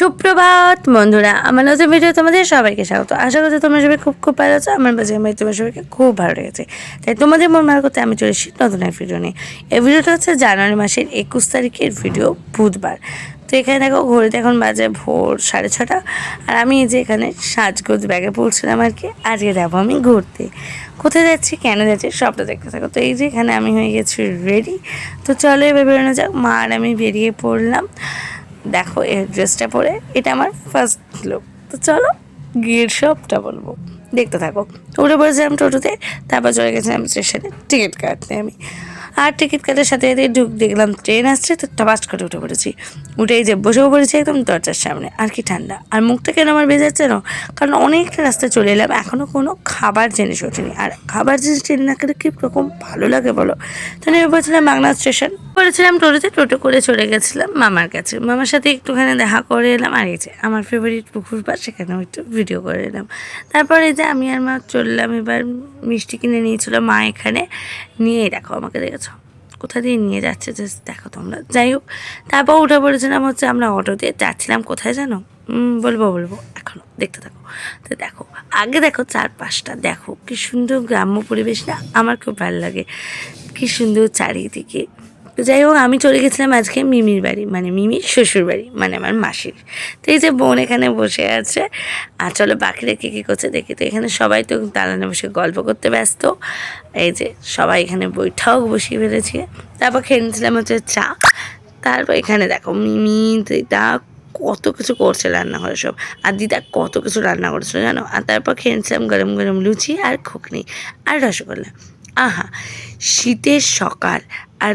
সুপ্রভাত বন্ধুরা, আমার নতুন ভিডিও তোমাদের সবাইকে স্বাগত। আশা করছি তোমরা সবাই খুব ভালো আছো। আমার বাজে তোমার সবাইকে খুব ভালো লেগেছে, তাই তোমাদের মন ভালো করতে আমি চলে এসেছি নতুন এক ভিডিও নিয়ে। এই ভিডিওটা হচ্ছে জানুয়ারি মাসের 21 তারিখের ভিডিও, বুধবার। তো এখানে দেখো ঘড়িতে এখন বাজে ভোর 6:30, আর আমি এই যে এখানে সাজগোজ ব্যাগে পড়ছিলাম আর কি। আজকে যাবো আমি ঘুরতে। কোথায় যাচ্ছি, কেন যাচ্ছি, সবটা দেখতে থাকো। তো এই যে এখানে আমি হয়ে গেছি রেডি। তো চলো এবার বেরোনো যাক। মা আর আমি বেরিয়ে পড়লাম। দেখো এই ড্রেসটা পরে, এটা আমার ফার্স্ট লুক। তো চলো গিয়ে সবটা বলবো, দেখতে থাকো। উঠে পড়েছিলাম টোটোতে, তারপর চলে গেছিলাম স্টেশনে টিকিট কাটতে আমি। আর টিকিট কাটার সাথে সাথে দেখলাম ট্রেন আসছে, তো টপাস করে উঠে পড়েছি। উঠেই যে বসেও পড়েছি একদম দরজার সামনে। আর কি ঠান্ডা, আর মুখটা কেন আমার ভেজাচ্ছে না, কারণ অনেকটা রাস্তায় চলে এলাম, এখনও কোনো খাবার জিনিস ওঠেনি। আর খাবার জিনিস ট্রেন না করে কী রকম ভালো লাগে বলো। তো নেমে পড়েছিলাম বাংলা স্টেশন, পড়েছিলাম টোটোতে। টোটো করে চলে গেছিলাম মামার কাছে। মামার সাথে একটুখানি দেখা করে এলাম। আর এই যে আমার ফেভারিট পুকুর পাড়, সেখানেও একটু ভিডিও করে এলাম। তারপর এই যে আমি আর মা চললাম। এবার মিষ্টি কিনে নিয়েছিল মা এখানে। নিয়ে দেখো আমাকে দেখেছো কোথা দিয়ে নিয়ে যাচ্ছে, জাস্ট দেখো তোমরা। যাই হোক, তারপর উঠে পড়েছিলাম হচ্ছে আমরা অটোতে। যাচ্ছিলাম কোথায় জানো, বলবো এখনও দেখতে থাকো। তো দেখো আগে দেখো চারপাশটা দেখো, কি সুন্দর গ্রাম্য পরিবেশ না, আমার খুব ভালো লাগে। কি সুন্দর চারিদিকে। তো যাই হোক, আমি চলে গেছিলাম আজকে মিমির বাড়ি, মানে মিমির শ্বশুর বাড়ি, মানে আমার মাসির। তো এই যে বোন এখানে বসে আছে। আর চলো বাকিরা কী কী করছে দেখি। তো এখানে সবাই তো দালানে বসে গল্প করতে ব্যস্ত। এই যে সবাই এখানে বৈঠাও বসিয়ে ফেলেছে। তারপর খেয়ে নিয়েছিলাম হচ্ছে চা। তারপর এখানে দেখো মিমি দিদা কত কিছু করছে রান্নাঘরে সব। আর দিদা কত কিছু রান্না করছিল জানো। আর তারপর খেয়ে নিয়েছিলাম গরম গরম লুচি আর ঘুগনি আর রসগোল্লা। আহা, শীতের সকাল আর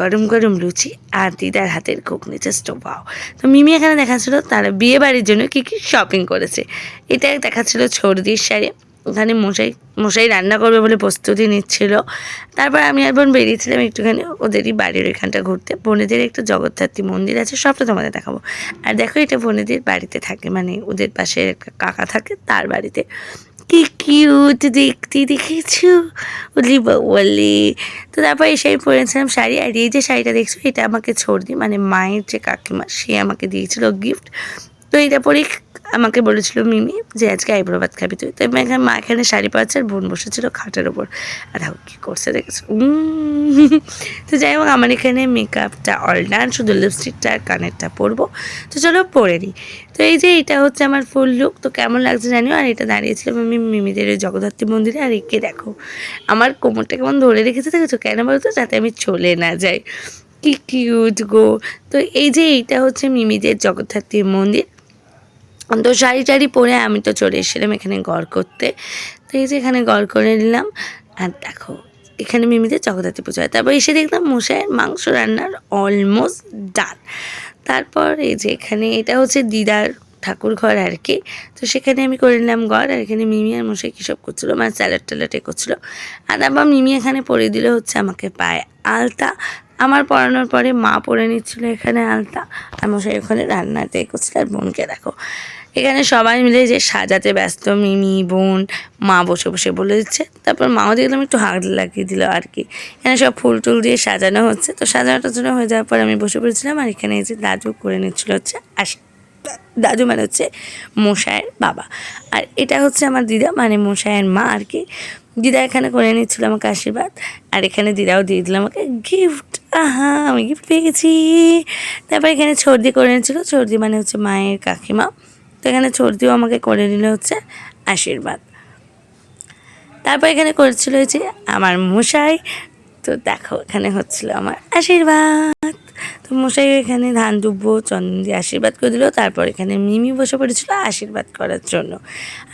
গরম গরম লুচি আর দিদার হাতের ঘুগনি, জাস্ট ওয়াও। তো মিমি এখানে দেখাচ্ছিল তারা বিয়ে বাড়ির জন্য কী কী শপিং করেছে। এটা দেখাচ্ছিল ছর্দির শাড়ি। ওখানে মশাই রান্না করবে বলে প্রস্তুতি নিচ্ছিল। তারপর আমি আর বোন বেরিয়েছিলাম একটুখানি ওদেরই বাড়ির ওইখানটা ঘুরতে। বোনেদের একটা জগদ্ধাত্রী মন্দির আছে, সবটা তোমাদের দেখাবো। আর দেখো এটা বোনেদের বাড়িতে থাকে, মানে ওদের পাশে একটা কাকা থাকে, তার বাড়িতে। কি কিউট দেখতে, দেখেছো বলি বলি। তো তারপর এই শাড়ি পরেছিলাম শাড়ি। আর এই যে শাড়িটা দেখছো, এটা আমাকে ছর্দি মানে মায়ের যে কাকিমা, সে আমাকে দিয়েছিল গিফট। তো এটা পরেই আমাকে বলেছিল মিমি যে আজকে আইব্রো ভাত খাবি তুই। তো মা এখানে শাড়ি পাচ্ছে আর বোন বসেছিল খাটের ওপর। আর দেখো কী করছে দেখেছো। তো যাই হোক, আমার এখানে মেকআপটা অল ডান, শুধু লিপস্টিকটা আর কানেরটা পরবো। তো চলো পরে নিই। তো এই যে এটা হচ্ছে আমার ফুল লুক। তো কেমন লাগছে জানিও। আর এটা দাঁড়িয়েছিলাম আমি মিমিদের ওই জগদ্ধাত্রী মন্দিরে। আর একে দেখো আমার কোমরটা কেমন ধরে রেখেছে দেখেছো, কেন বলতো, যাতে আমি চলে না যাই। কি কিউট গো। তো এই যে এইটা হচ্ছে মিমিদের জগদ্ধাত্রী মন্দির। তো শাড়ি টাড়ি পরে আমি তো চলে এসেছিলাম এখানে গড় করতে। তো এই যে এখানে গড় করে নিলাম। আর দেখো এখানে মিমিদের জগদ্ধাত্রী পুজো হয়। তারপর এসে দেখলাম মশাইয়ের মাংস রান্নার অলমোস্ট ডান। তারপর এই যে এখানে এটা হচ্ছে দিদার ঠাকুর ঘর আর কি। তো সেখানে আমি করে নিলাম গড়। আর এখানে মিমি আর মশাই কী সব করছিলো, মানে স্যালাড ট্যালাড করছিলো। আর তারপর মিমি এখানে পরে দিল হচ্ছে আমাকে পায়ে আলতা। আমার পরানোর পরে মা পরে নিচ্ছিলো এখানে আলতা। আর মশাই ওখানে রান্নাতে করছিল। আর বোনকে দেখো এখানে সবাই মিলে যে সাজাতে ব্যস্ত, মিমি বোন মা বসে বসে বলে দিচ্ছে। তারপর মাও দেখলাম একটু হাত লাগিয়ে দিল আর কি। এখানে সব ফুল টুল দিয়ে সাজানো হচ্ছে। তো সাজানোটার জন্য হয়ে যাওয়ার পর আমি বসে পড়েছিলাম। আর এখানে এই যে দাদু করে নিচ্ছিল হচ্ছে দাদু মানে হচ্ছে মশাইয়ের বাবা। আর এটা হচ্ছে আমার দিদা মানে মশাইয়ের মা আর কি। দিদা এখানে করে নিচ্ছিল আমাকে আশীর্বাদ। আর এখানে দিদাও দিয়ে দিল আমাকে গিফট। আহা, আমি গিফট পেয়ে গেছি। তারপর এখানে ছর্দি করে নিচ্ছিল। ছর্দি মানে হচ্ছে মায়ের কাকিমা। তো এখানে ছর্দিও আমাকে করে নিল হচ্ছে আশীর্বাদ। তারপর এখানে করেছিল যে আমার মশাই। তো দেখো এখানে হচ্ছিল আমার আশীর্বাদ। তো মশাই এখানে ধান দুব্ব চন্দন দিয়ে আশীর্বাদ করে দিল। তারপর এখানে মিমি বসে পড়েছিল আশীর্বাদ করার জন্য।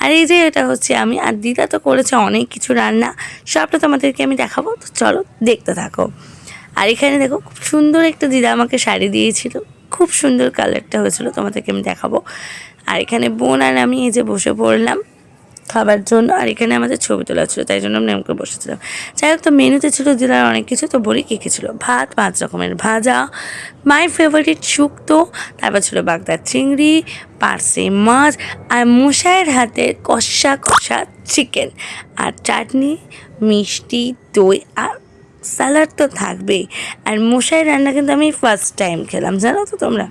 আর এই যে এটা হচ্ছে আমি। আর দিদা তো করেছে অনেক কিছু রান্না, সবটা তোমাদেরকে আমি দেখাবো। তো চলো দেখতে থাকো। আর এখানে দেখো খুব সুন্দর একটা দিদা আমাকে শাড়ি দিয়েছিল, খুব সুন্দর কালারটা হয়েছিল, তোমাদেরকে আমি দেখাবো। আর এখানে বোন আর আমি এই যে বসে পড়লাম খাবার জন্য। আর এখানে আমাদের ছবি তোলা ছিল, তাই জন্য আমি নেমকে বসেছিলাম। যাই হোক, তো মেনুতে ছিল দিদার অনেক কিছু। তো বলি কী কী ছিল, ভাত, 5 রকমের ভাজা, মাই ফেভারিট শুক্তো, তারপর ছিল বাগদা চিংড়ি, পার্সে মাছ, আর মশাইয়ের হাতের কষা কষা চিকেন, আর চাটনি, মিষ্টি, দই, আর স্যালাড তো থাকবেই। আর মশাইয়ের রান্না কিন্তু আমি ফার্স্ট টাইম খেলাম, জানো তো তোমরা।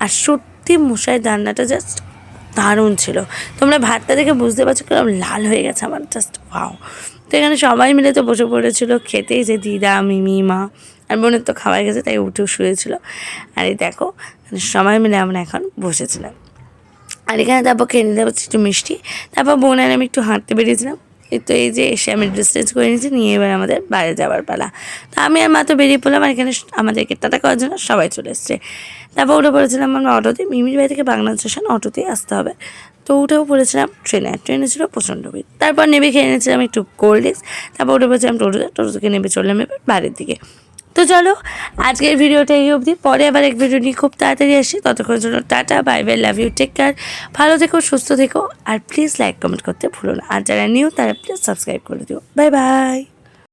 আর সত্যি সত্যি মশাইয়ের রান্নাটা জাস্ট দারুণ ছিল। তোমরা ভাতটা দেখে বুঝতে পারছো কিরকম লাল হয়ে গেছে আমার, জাস্ট ওয়াও। তো এখানে সবাই মিলে তো বসে পড়েছিল খেতে, যে দিদা, মিমি, মা আর বোনের তো খাওয়াই গেছে তাই উঠেও শুয়েছিল। আর এই দেখো সবাই মিলে আমরা এখন বসেছিলাম। আর এখানে তারপর খেয়ে নিতে পারছি একটু মিষ্টি। তারপর বোন আর আমি একটু হাঁটতে বেরিয়েছিলাম। তো এই যে এসে আমি ড্রেস চেঞ্জ করে নিয়েছি, নিয়ে এবার আমাদের বাইরে যাওয়ার পালা। তো আমি আর মা তো বেরিয়ে পড়লাম, আর এখানে আমাদেরকে টাটা করার জন্য সবাই চলে এসছে। তারপর উঠে পড়েছিলাম আমরা অটোতে, মিমির বাড়ি থেকে বাগনান স্টেশন অটোতেই আসতে হবে। তো উঠেও পড়েছিলাম ট্রেনে ছিল প্রচণ্ড ভিড়। তারপর নেমে খেয়ে নিয়েছিলাম একটু কোল্ড ড্রিঙ্কস। তারপর উঠে পড়েছিলাম টোটো থেকে নেমে চললাম এবার বাড়ির দিকে। তো চলো আজকের ভিডিওটা এই অবধি, পরে আবার এক ভিডিও নিয়ে খুব তাড়াতাড়ি আসি। ততক্ষণের জন্য tata, bye bye, love you, take care, ভালো থেকো, সুস্থ থেকো, আর প্লিজ লাইক কমেন্ট করতে ভুলো না। আর যারা নিউ তারা প্লিজ সাবস্ক্রাইব করে দিও। Bye bye.